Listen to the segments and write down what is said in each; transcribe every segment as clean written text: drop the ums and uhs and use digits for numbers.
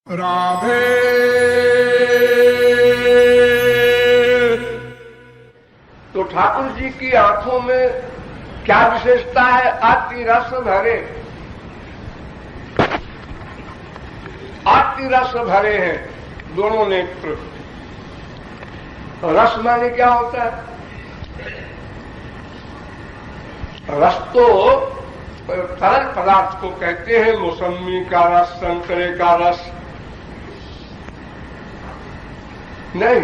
राधे। तो ठाकुर जी की आंखों में क्या विशेषता है? अति रस भरे, अति रस भरे हैं दोनों नेत्र। रस माने क्या होता है? रस तो तरल पदार्थ को कहते हैं। मौसमी का रस, संतरे का रस नहीं।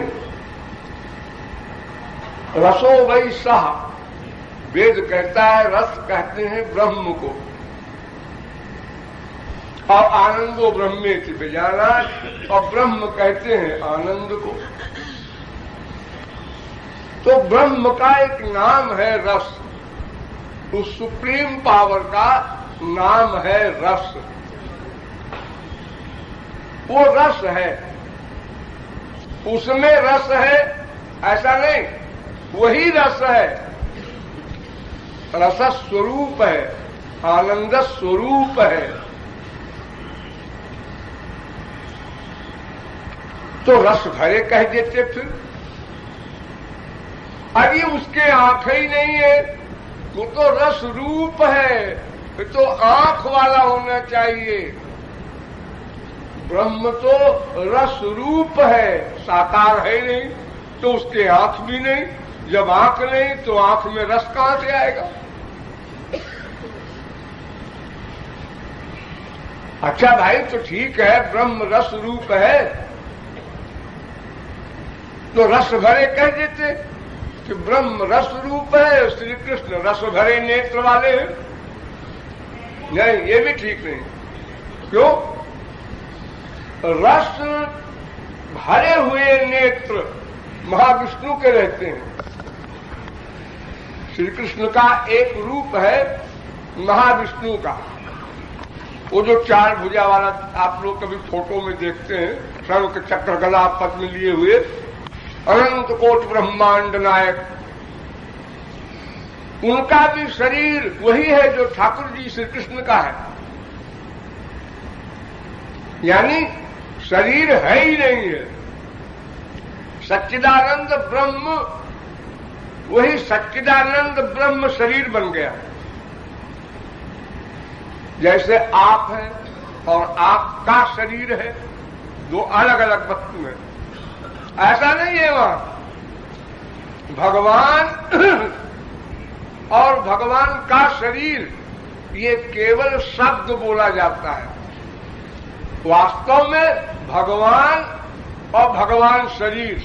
रसो वही सह, वेद कहता है रस कहते हैं ब्रह्म को, और आनंदो ब्रह्मेति विजानात्, और ब्रह्म कहते हैं आनंद को। तो ब्रह्म का एक नाम है रस, उस सुप्रीम पावर का नाम है रस। वो रस है, उसमें रस है ऐसा नहीं, वही रस है। रस स्वरूप है, आनंद स्वरूप है। तो रस भरे कह देते फिर। अभी उसके आंख ही नहीं है, वो तो रस रूप है, तो आंख वाला होना चाहिए। ब्रह्म तो रस रूप है, साकार है नहीं, तो उसके आंख भी नहीं। जब आंख नहीं तो आंख में रस कहां से आएगा? अच्छा भाई, तो ठीक है, ब्रह्म रस रूप है, तो रस भरे कह देते कि ब्रह्म रस रूप है, श्री कृष्ण रस भरे नेत्र वाले हैं। नहीं, ये भी ठीक नहीं। क्यों? रस भरे हुए नेत्र महाविष्णु के रहते हैं। श्री कृष्ण का एक रूप है महाविष्णु का, वो जो चार भुजा वाला आप लोग कभी फोटो में देखते हैं, सर्व के चक्र गदा पद्म लिए हुए अनंत कोट ब्रह्मांड नायक, उनका भी शरीर वही है जो ठाकुर जी श्री कृष्ण का है। यानी शरीर है ही नहीं है, सच्चिदानंद ब्रह्म, वही सच्चिदानंद ब्रह्म शरीर बन गया। जैसे आप है और आपका शरीर है, दो अलग अलग वस्तु है, ऐसा नहीं है। वहां भगवान और भगवान का शरीर, ये केवल शब्द बोला जाता है। वास्तव में भगवान और भगवान शरीर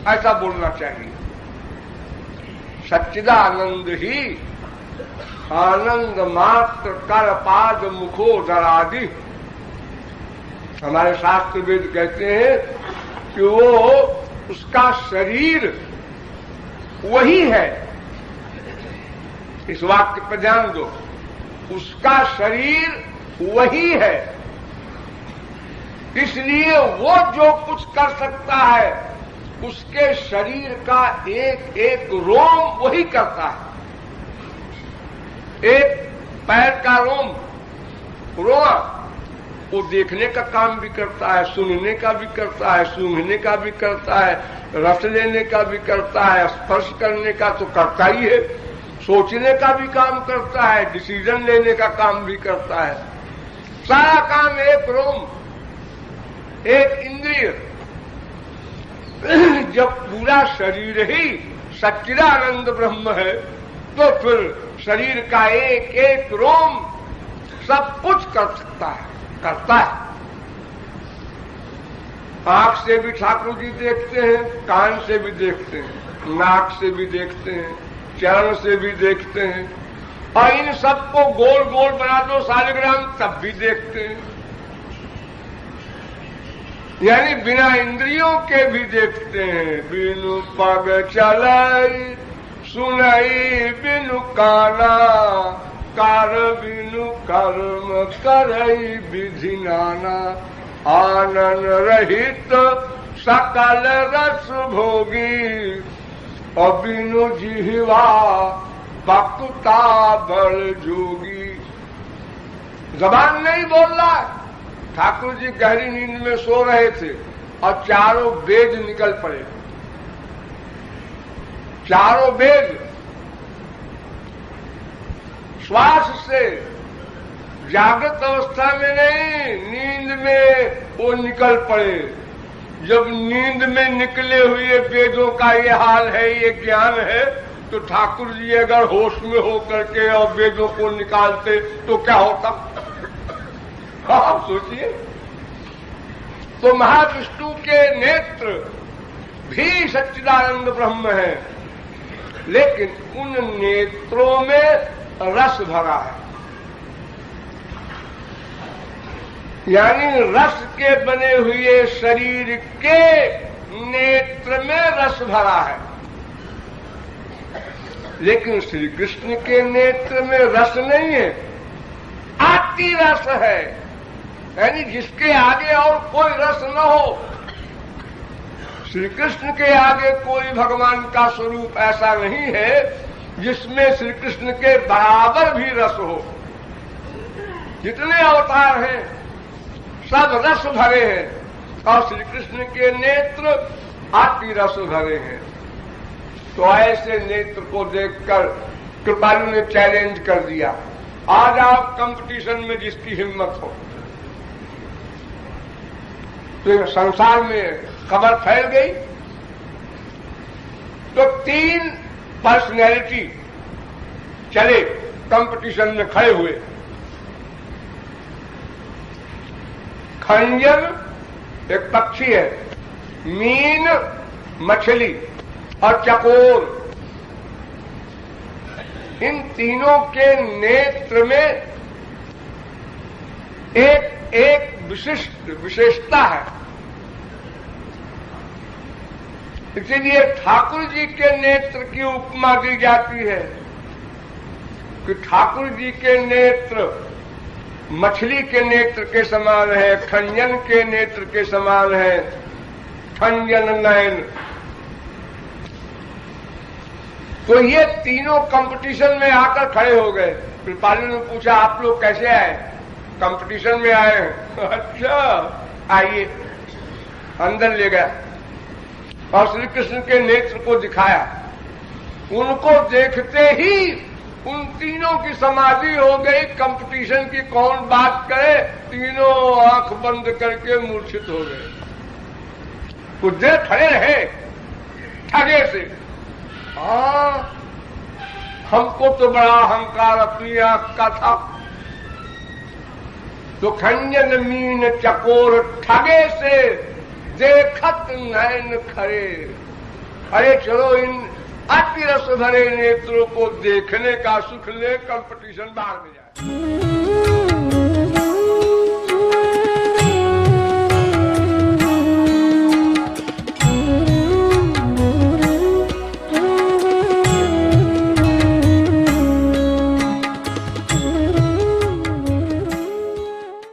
ऐसा बोलना चाहिए। सच्चिदानंद ही आनंद मात्र कर पाद मुखो दरादि। हमारे शास्त्र वेद कहते हैं कि वो उसका शरीर वही है। इस वाक्य पर ध्यान दो, उसका शरीर वही है, इसलिए वो जो कुछ कर सकता है उसके शरीर का एक एक रोम वही करता है। एक पैर का रोआ वो देखने का काम भी करता है, सुनने का भी करता है, सूंघने का भी करता है, रस लेने का भी करता है, स्पर्श करने का तो करता ही है, सोचने का भी काम करता है, डिसीजन लेने का काम भी करता है। सारा काम एक रोम, एक इंद्रिय। जब पूरा शरीर ही सच्चिदानंद ब्रह्म है, तो फिर शरीर का एक एक रोम सब कुछ कर सकता है, करता है। आंख से भी ठाकुर जी देखते हैं, कान से भी देखते हैं, नाक से भी देखते हैं, चरण से भी देखते हैं, और इन सबको गोल गोल बना दो शालिग्राम तब भी देखते हैं। यानी बिना इंद्रियों के भी देखते हैं। बिनु पग चलाई सुनई बिनु काना, कार बिनु कर्म करई विधि नाना। आनंद रहित सकल रस भोगी, और बिनु जिह्वा बक्ता बल जोगी। जबान नहीं बोल रहा, ठाकुर जी गहरी नींद में सो रहे थे और चारों वेद निकल पड़े। चारों वेद श्वास से, जागृत अवस्था में नहीं, नींद में वो निकल पड़े। जब नींद में निकले हुए वेदों का ये हाल है, ये ज्ञान है, तो ठाकुर जी अगर होश में होकर के और वेदों को निकालते तो क्या होता? आप सोचिए। तो महाविष्णु के नेत्र भी सच्चिदानंद ब्रह्म है, लेकिन उन नेत्रों में रस भरा है। यानी रस के बने हुए शरीर के नेत्र में रस भरा है, लेकिन श्री कृष्ण के नेत्र में रस नहीं है, आती रस है। यानी जिसके आगे और कोई रस न हो। श्री कृष्ण के आगे कोई भगवान का स्वरूप ऐसा नहीं है जिसमें श्री कृष्ण के बराबर भी रस हो। जितने अवतार हैं सब रस भरे हैं और श्री कृष्ण के नेत्र आती रस भरे हैं। तो ऐसे नेत्र को देखकर कृपालु ने चैलेंज कर दिया, आज आप कंपटीशन में जिसकी हिम्मत हो। तो संसार में खबर फैल गई। तो 3 पर्सनैलिटी चले कंपटीशन में खड़े हुए। खंजर एक पक्षी है, मीन मछली और चकोर, इन तीनों के नेत्र में एक विशेषता है। इसलिए ठाकुर जी के नेत्र की उपमा दी जाती है कि ठाकुर जी के नेत्र मछली के नेत्र के समान है, खंजन के नेत्र के समान है, खंजन नयन। तो ये तीनों कंपटीशन में आकर खड़े हो गए। कृपालु ने पूछा, आप लोग कैसे आए? कंपटीशन में आए हैं। अच्छा आइए। अंदर ले गया और श्री कृष्ण के नेत्र को दिखाया। उनको देखते ही उन तीनों की समाधि हो गई। कंपटीशन की कौन बात करे, तीनों आंख बंद करके मूर्छित हो गए। कुछ देर खड़े रहे ठगे से। हमको तो बड़ा अहंकार अपनी आंख का था। तो खंजन मीन चकोर ठगे से देखत नयन खरे। अरे चलो इन अति रस भरे नेत्रों को देखने का सुख ले, कंपटीशन बाहर में जाए।